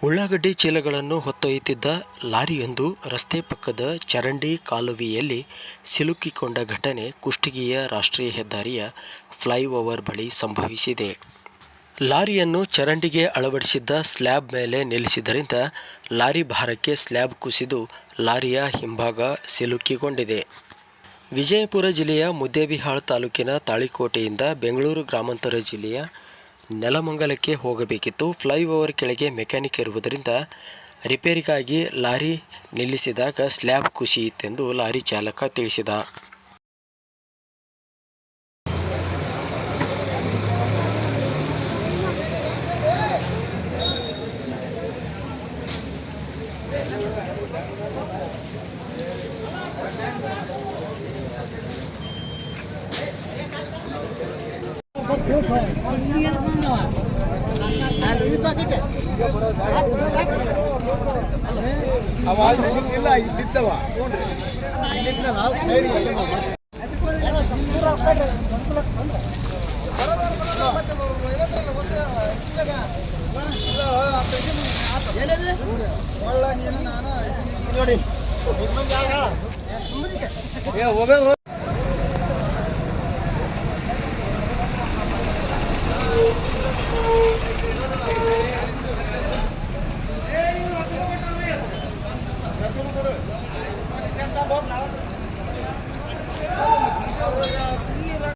ಉಳ್ಳಾಗಡ್ಡಿ ಚೀಲಗಳನ್ನು ಹೊತ್ತೊಯ್ಯುತ್ತಿದ್ದ ಲಾರಿಯೊಂದು ರಸ್ತೆ ಪಕ್ಕದ ಚರಂಡಿ ಕಾಲುವೆಯಲ್ಲಿ ಸಿಲುಕಿಕೊಂಡ ಘಟನೆ ಕುಷ್ಟಗಿಯ ರಾಷ್ಟ್ರೀಯ ಹೆದ್ದಾರಿಯ ಫ್ಲೈಓವರ್ ಬಳಿ ಸಂಭವಿಸಿದೆ. ಲಾರಿಯನ್ನು ಚರಂಡಿಗೆ ಅಳವಡಿಸಿದ್ದ ಸ್ಲ್ಯಾಬ್ ಮೇಲೆ ನಿಲ್ಲಿಸಿದ್ದರಿಂದ ಲಾರಿ ಭಾರಕ್ಕೆ ಸ್ಲ್ಯಾಬ್ ಕುಸಿದು ಲಾರಿಯ ಹಿಂಭಾಗ ಸಿಲುಕಿಕೊಂಡಿದೆ. ವಿಜಯಪುರ ಜಿಲ್ಲೆಯ ಮುದ್ದೇಬಿಹಾಳ್ ತಾಲೂಕಿನ ತಾಳಿಕೋಟೆಯಿಂದ ಬೆಂಗಳೂರು ಗ್ರಾಮಾಂತರ ಜಿಲ್ಲೆಯ ನೆಲಮಂಗಲಕ್ಕೆ ಹೋಗಬೇಕಿತ್ತು. ಫ್ಲೈಓವರ್ ಕೆಳಗೆ ಮೆಕ್ಯಾನಿಕ್ ಇರುವುದರಿಂದ ರಿಪೇರಿಗಾಗಿ ಲಾರಿ ನಿಲ್ಲಿಸಿದಾಗ ಸ್ಲ್ಯಾಬ್ ಕುಸಿಯಿತೆಂದು ಲಾರಿ ಚಾಲಕ ತಿಳಿಸಿದ.